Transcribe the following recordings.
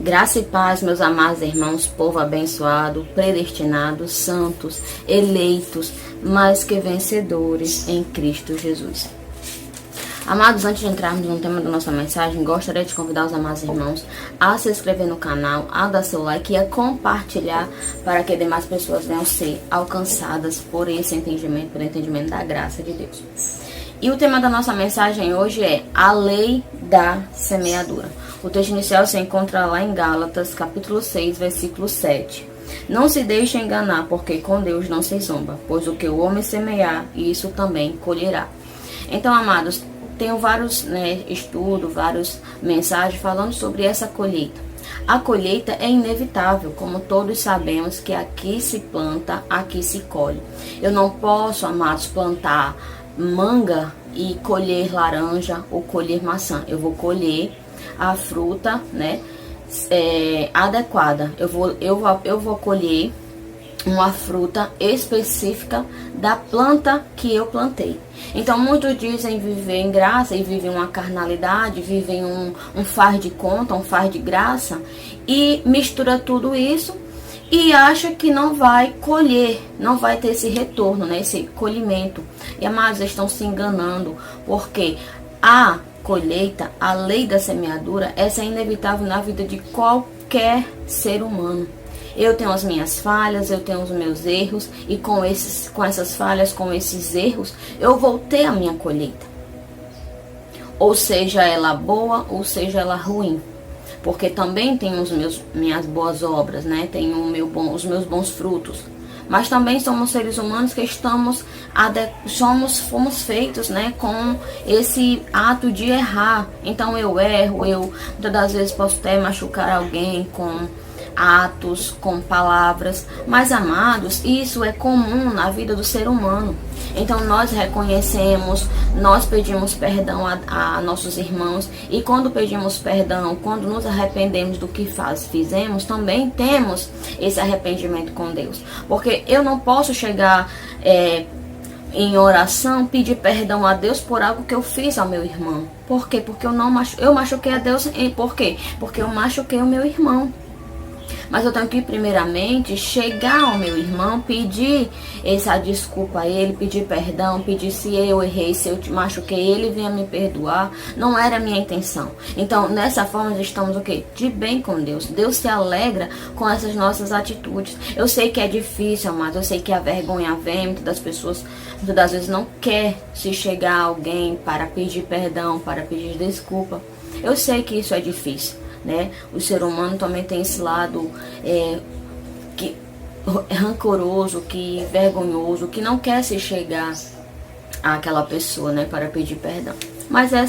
Graça e paz, meus amados irmãos, povo abençoado, predestinado, santos, eleitos, mais que vencedores em Cristo Jesus. Amados, antes de entrarmos no tema da nossa mensagem, gostaria de convidar os amados irmãos a se inscrever no canal, a dar seu like e a compartilhar para que demais pessoas venham ser alcançadas por esse entendimento, pelo entendimento da graça de Deus. E o tema da nossa mensagem hoje é a lei da semeadura. O texto inicial se encontra lá em Gálatas, capítulo 6, versículo 7. Não se deixe enganar, porque com Deus não se zomba, pois o que o homem semear, isso também colherá. Então, amados, tenho vários estudos, várias mensagens falando sobre essa colheita. A colheita é inevitável, como todos sabemos que aqui se planta, aqui se colhe. Eu não posso, amados, plantar manga e colher laranja ou colher maçã. Eu vou colher a fruta, adequada. Eu vou colher uma fruta específica da planta que eu plantei. Então muitos dizem viver em graça e vivem uma carnalidade, vivem um faz de conta, um faz de graça e mistura tudo isso e acha que não vai colher, não vai ter esse retorno, esse colhimento. E amados, estão se enganando, porque a colheita, a lei da semeadura, essa é inevitável na vida de qualquer ser humano. Eu tenho as minhas falhas, eu tenho os meus erros, e com essas falhas, com esses erros, eu vou ter a minha colheita. Ou seja ela boa, ou seja ela ruim. Porque também tenho minhas boas obras, tenho os meus bons frutos. Mas também somos seres humanos que fomos feitos, com esse ato de errar. Então eu erro, muitas das vezes posso até machucar alguém com atos, com palavras, mas amados, isso é comum na vida do ser humano. Então nós reconhecemos, nós pedimos perdão a nossos irmãos, e quando pedimos perdão, quando nos arrependemos do que fizemos, também temos esse arrependimento com Deus, porque eu não posso chegar em oração, pedir perdão a Deus por algo que eu fiz ao meu irmão. Por quê? Porque eu machuquei a Deus. Por quê? Porque eu machuquei o meu irmão. Mas eu tenho que primeiramente chegar ao meu irmão, pedir essa desculpa a ele, pedir perdão, pedir se eu errei, se eu te machuquei, ele venha me perdoar. Não era a minha intenção. Então, nessa forma, nós estamos o quê? De bem com Deus. Deus se alegra com essas nossas atitudes. Eu sei que é difícil, mas eu sei que a vergonha vem, muitas das pessoas, muitas das vezes não quer se chegar a alguém para pedir perdão, para pedir desculpa. Eu sei que isso é difícil. O ser humano também tem esse lado que rancoroso, que vergonhoso, que não quer se chegar àquela pessoa, para pedir perdão. Mas é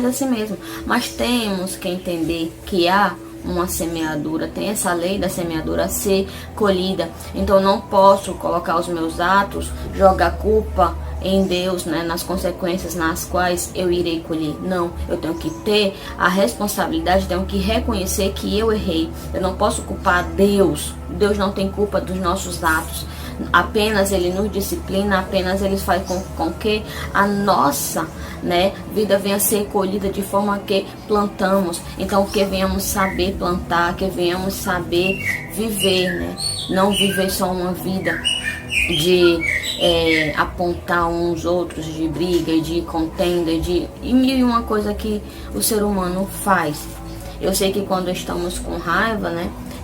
assim mesmo. Mas temos que entender que há uma semeadura, tem essa lei da semeadura a ser colhida. Então não posso colocar os meus atos, jogar culpa em Deus, nas consequências nas quais eu irei colher. Não, eu tenho que ter a responsabilidade, tenho que reconhecer que eu errei. Eu não posso culpar Deus. Deus não tem culpa dos nossos atos. Apenas Ele nos disciplina, apenas Ele faz com que a nossa vida venha a ser colhida de forma que plantamos. Então que venhamos saber plantar, que venhamos saber viver, não viver só uma vida de apontar uns outros, de briga, de contenda, e mil e uma coisa que o ser humano faz. Eu sei que quando estamos com raiva,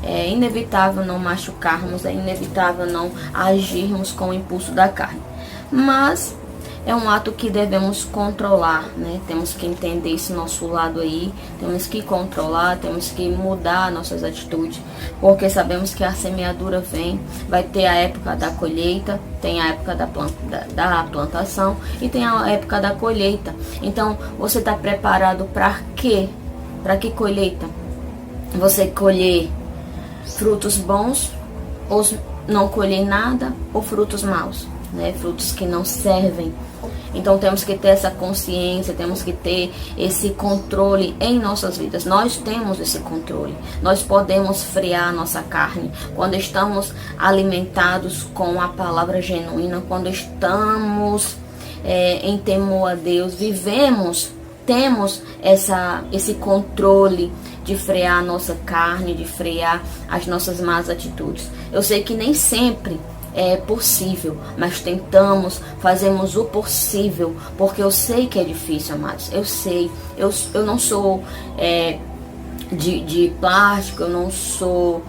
é inevitável não machucarmos, é inevitável não agirmos com o impulso da carne. Mas é um ato que devemos controlar, Temos que entender esse nosso lado aí, temos que controlar, temos que mudar nossas atitudes, porque sabemos que a semeadura vai ter a época da colheita, tem a época da plantação e tem a época da colheita. Então, você está preparado para quê? Para que colheita? Você colher frutos bons, ou não colher nada, ou frutos maus, frutos que não servem. Então temos que ter essa consciência, temos que ter esse controle em nossas vidas. Nós temos esse controle. Nós podemos frear a nossa carne quando estamos alimentados com a palavra genuína, quando estamos em temor a Deus, vivemos temos esse controle de frear a nossa carne, de frear as nossas más atitudes. Eu sei que nem sempre é possível, mas tentamos, fazemos o possível, porque eu sei que é difícil, amados. Eu sei, eu não sou de plástico, eu não sou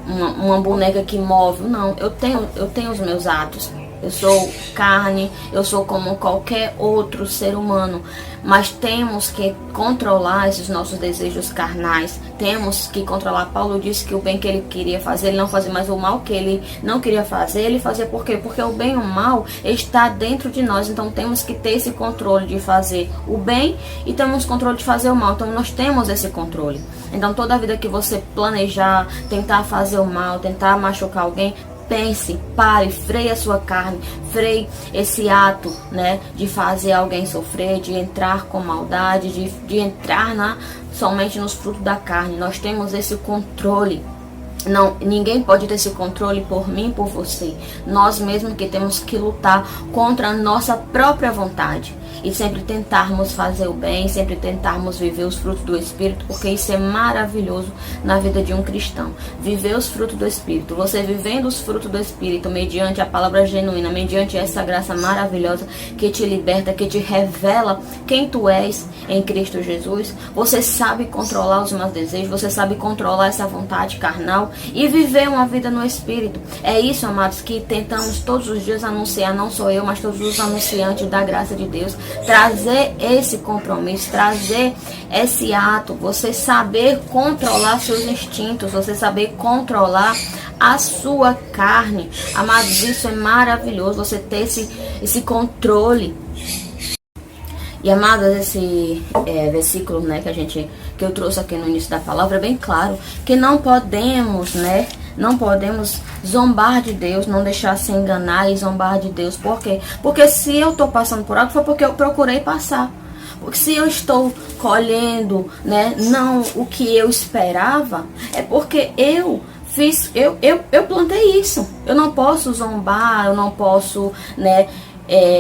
uma boneca que move, não. Eu tenho os meus atos. Eu sou carne, eu sou como qualquer outro ser humano, mas temos que controlar esses nossos desejos carnais, temos que controlar. Paulo disse que o bem que ele queria fazer, ele não fazia, mas o mal que ele não queria fazer, ele fazia. Por quê? Porque o bem e o mal está dentro de nós, então temos que ter esse controle de fazer o bem e temos controle de fazer o mal, então nós temos esse controle. Então toda a vida que você planejar, tentar fazer o mal, tentar machucar alguém, pense, pare, freie a sua carne, freie esse ato, né, de fazer alguém sofrer, de entrar com maldade, de entrar somente nos frutos da carne. Nós temos esse controle. Não, ninguém pode ter esse controle por mim, por você. Nós mesmos que temos que lutar contra a nossa própria vontade. E sempre tentarmos fazer o bem, sempre tentarmos viver os frutos do Espírito, porque isso é maravilhoso na vida de um cristão. Viver os frutos do Espírito. Você vivendo os frutos do Espírito, mediante a palavra genuína, mediante essa graça maravilhosa que te liberta, que te revela quem tu és em Cristo Jesus. Você sabe controlar os meus desejos, você sabe controlar essa vontade carnal e viver uma vida no Espírito. É isso, amados, que tentamos todos os dias anunciar, não só eu, mas todos os anunciantes da graça de Deus. Trazer esse compromisso, trazer esse ato, você saber controlar seus instintos, você saber controlar a sua carne. Amados, isso é maravilhoso, você ter esse controle. E amados, esse versículo, né, que eu trouxe aqui no início da palavra, é bem claro que não podemos, né, não podemos zombar de Deus, não deixar se enganar e zombar de Deus. Por quê? Porque se eu estou passando por algo, foi porque eu procurei passar. Porque se eu estou colhendo, né, não o que eu esperava, é porque eu plantei isso. Eu não posso zombar, eu não posso, né,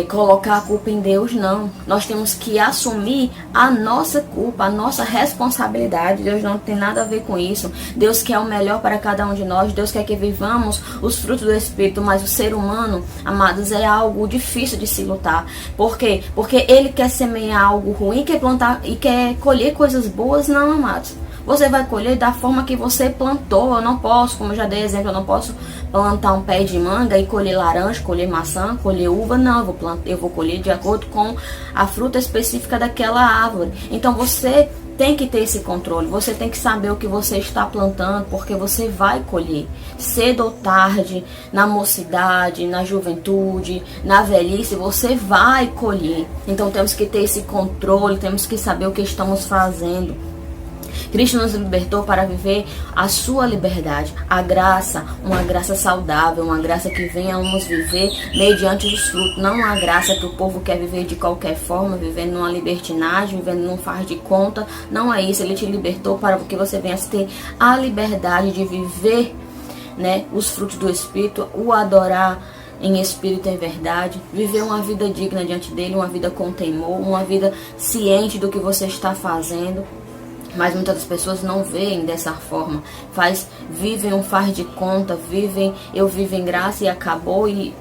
colocar a culpa em Deus, não. Nós temos que assumir a nossa culpa, a nossa responsabilidade. Deus não tem nada a ver com isso. Deus quer o melhor para cada um de nós. Deus quer que vivamos os frutos do Espírito, mas o ser humano, amados, é algo difícil de se lutar. Por quê? Porque ele quer semear algo ruim, quer plantar e quer colher coisas boas, não, amados. Você vai colher da forma que você plantou. Eu não posso, como eu já dei exemplo, eu não posso plantar um pé de manga e colher laranja, colher maçã, colher uva. Não, eu vou colher de acordo com a fruta específica daquela árvore. Então você tem que ter esse controle. Você tem que saber o que você está plantando, porque você vai colher. Cedo ou tarde, na mocidade, na juventude, na velhice, você vai colher. Então temos que ter esse controle, temos que saber o que estamos fazendo. Cristo nos libertou para viver a sua liberdade, a graça, uma graça saudável, uma graça que venhamos viver mediante os frutos, não a graça que o povo quer viver de qualquer forma, vivendo numa libertinagem, vivendo num faz de conta. Não é isso. Ele te libertou para que você venha ter a liberdade de viver, né, os frutos do Espírito, o adorar em espírito e em verdade, viver uma vida digna diante dele, uma vida com temor, uma vida ciente do que você está fazendo. Mas muitas das pessoas não veem dessa forma. Vivem um faz de conta, eu vivo em graça e acabou, e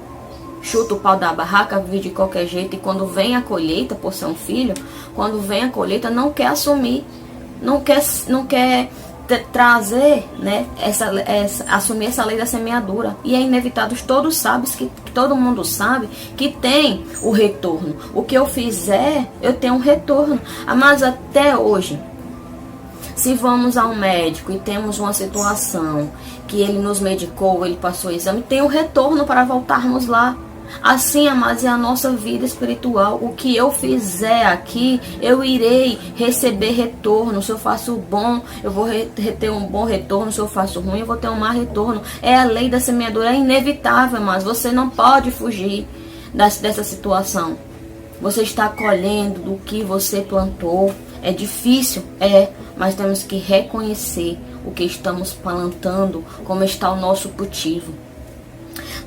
chuta o pau da barraca, vive de qualquer jeito. E quando vem a colheita, por ser um filho, quando vem a colheita, não quer assumir, não quer trazer, né, assumir essa lei da semeadura. E é inevitável, todos sabem, que todo mundo sabe que tem o retorno. O que eu fizer, eu tenho um retorno. Mas até hoje, se vamos ao médico e temos uma situação que ele nos medicou, ele passou o exame, tem um retorno para voltarmos lá. Assim, amados, é a nossa vida espiritual. O que eu fizer aqui, eu irei receber retorno. Se eu faço bom, eu vou ter um bom retorno. Se eu faço ruim, eu vou ter um mau retorno. É a lei da semeadura, é inevitável, mas você não pode fugir dessa situação. Você está colhendo do que você plantou. É difícil, mas temos que reconhecer o que estamos plantando, como está o nosso cultivo.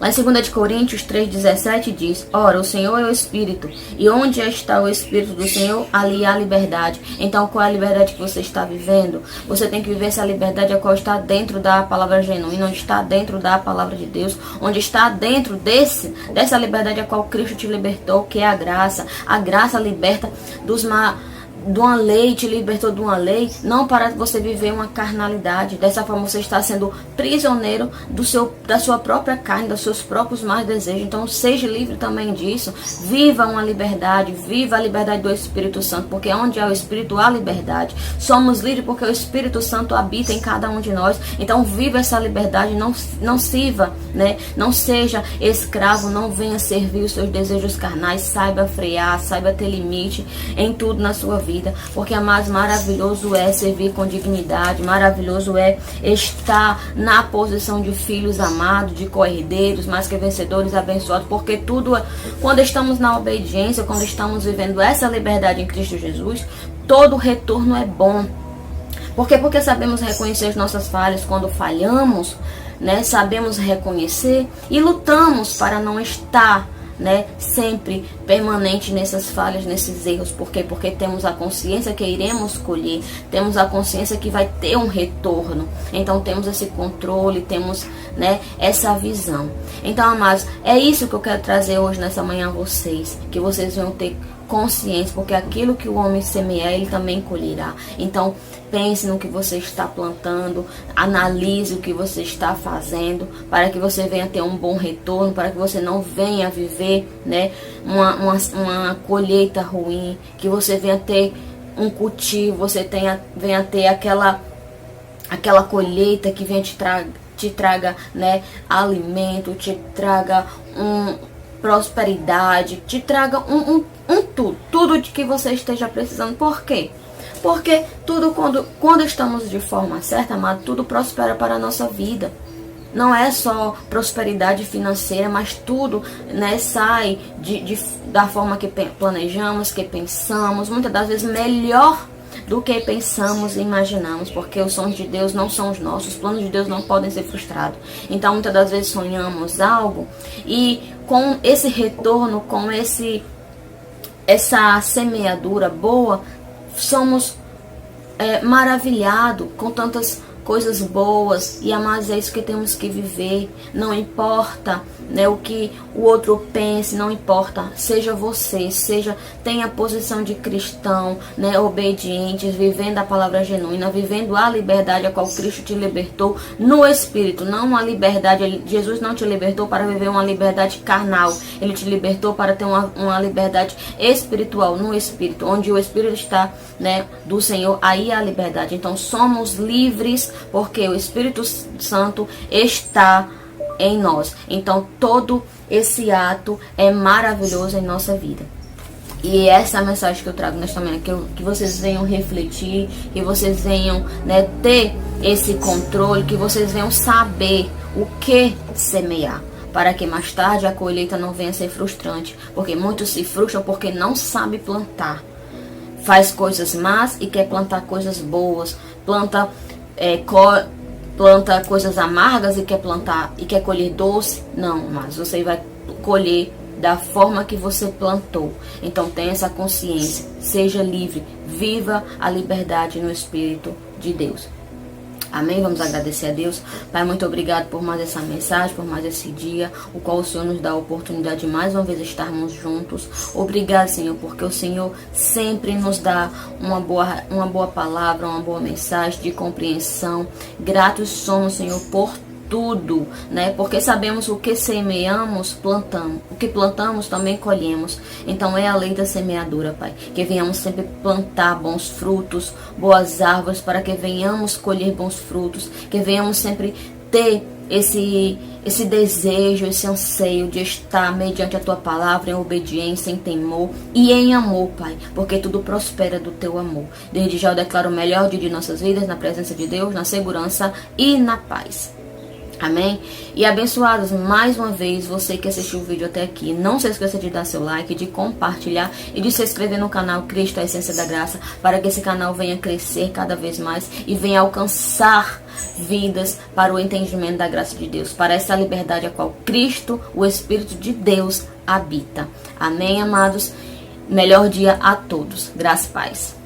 Lá em 2 Coríntios 3,17 diz: ora, o Senhor é o Espírito, e onde está o Espírito do Senhor, ali há liberdade. Então, qual é a liberdade que você está vivendo? Você tem que viver essa liberdade a qual está dentro da palavra genuína, onde está dentro da palavra de Deus, onde está dentro dessa liberdade a qual Cristo te libertou, que é a graça. A graça liberta de uma lei, te libertou de uma lei, não para você viver uma carnalidade. Dessa forma você está sendo prisioneiro da sua própria carne, dos seus próprios mais desejos. Então seja livre também disso. Viva uma liberdade, viva a liberdade do Espírito Santo, porque onde há o Espírito há liberdade. Somos livres porque o Espírito Santo habita em cada um de nós. Então viva essa liberdade, não sirva, né? Não seja escravo, não venha servir os seus desejos carnais. Saiba frear, saiba ter limite em tudo na sua vida. Porque mais maravilhoso é servir com dignidade, maravilhoso é estar na posição de filhos amados, de co-herdeiros, mais que vencedores, abençoados, porque tudo, quando estamos na obediência, quando estamos vivendo essa liberdade em Cristo Jesus, todo retorno é bom. Por quê? Porque sabemos reconhecer as nossas falhas quando falhamos, né? Sabemos reconhecer e lutamos para não estar, né, sempre permanente nessas falhas, nesses erros. Por quê? Porque temos a consciência que iremos colher, temos a consciência que vai ter um retorno. Então temos esse controle, temos, né, essa visão. Então, amados, é isso que eu quero trazer hoje nessa manhã a vocês, que vocês vão ter consciência, porque aquilo que o homem semear, ele também colherá. Então pense no que você está plantando, analise o que você está fazendo, para que você venha ter um bom retorno, para que você não venha viver, né, uma colheita ruim, que você venha ter um cultivo, você venha ter aquela colheita que venha te traga, né, alimento, te traga prosperidade, te traga tudo de que você esteja precisando. Por quê? Porque tudo, quando estamos de forma certa, amado, tudo prospera para a nossa vida. Não é só prosperidade financeira, mas tudo, né, sai da forma que planejamos, que pensamos, muitas das vezes melhor do que pensamos e imaginamos, porque os sonhos de Deus não são os nossos, os planos de Deus não podem ser frustrados. Então muitas das vezes sonhamos algo e com esse retorno, com essa semeadura boa, somos maravilhados com tantas coisas boas. E amados, é isso que temos que viver. Não importa, né, o que o outro pense, não importa. Seja você, tenha a posição de cristão, né, obediente, vivendo a palavra genuína, vivendo a liberdade a qual Cristo te libertou no Espírito. Não uma liberdade, Jesus não te libertou para viver uma liberdade carnal. Ele te libertou para ter uma liberdade espiritual, no Espírito. Onde o Espírito está, né, do Senhor, aí há a liberdade. Então somos livres porque o Espírito Santo está em nós. Então todo esse ato é maravilhoso em nossa vida. E essa é a mensagem que eu trago nesta manhã, que vocês venham refletir, que vocês venham, né, ter esse controle, que vocês venham saber o que semear, para que mais tarde a colheita não venha a ser frustrante, porque muitos se frustram porque não sabem plantar. Faz coisas más e quer plantar coisas boas, planta coisas amargas e quer colher doce. Não, mas você vai colher da forma que você plantou. Então tenha essa consciência, seja livre, viva a liberdade no Espírito de Deus. Amém? Vamos agradecer a Deus. Pai, muito obrigado por mais essa mensagem, por mais esse dia, o qual o Senhor nos dá a oportunidade de mais uma vez estarmos juntos. Obrigado, Senhor, porque o Senhor sempre nos dá uma boa palavra, uma boa mensagem de compreensão. Gratos somos, Senhor, por tudo, né? Porque sabemos o que semeamos, plantamos. O que plantamos, também colhemos. Então é a lei da semeadura, Pai. Que venhamos sempre plantar bons frutos, boas árvores, para que venhamos colher bons frutos. Que venhamos sempre ter esse desejo, esse anseio de estar mediante a Tua palavra, em obediência, em temor e em amor, Pai. Porque tudo prospera do Teu amor. Desde já eu declaro o melhor dia de nossas vidas, na presença de Deus, na segurança e na paz. Amém? E abençoados, mais uma vez, você que assistiu o vídeo até aqui, não se esqueça de dar seu like, de compartilhar e de se inscrever no canal Cristo, a Essência da Graça, para que esse canal venha crescer cada vez mais e venha alcançar vidas para o entendimento da graça de Deus, para essa liberdade a qual Cristo, o Espírito de Deus, habita. Amém, amados? Melhor dia a todos. Graça e paz.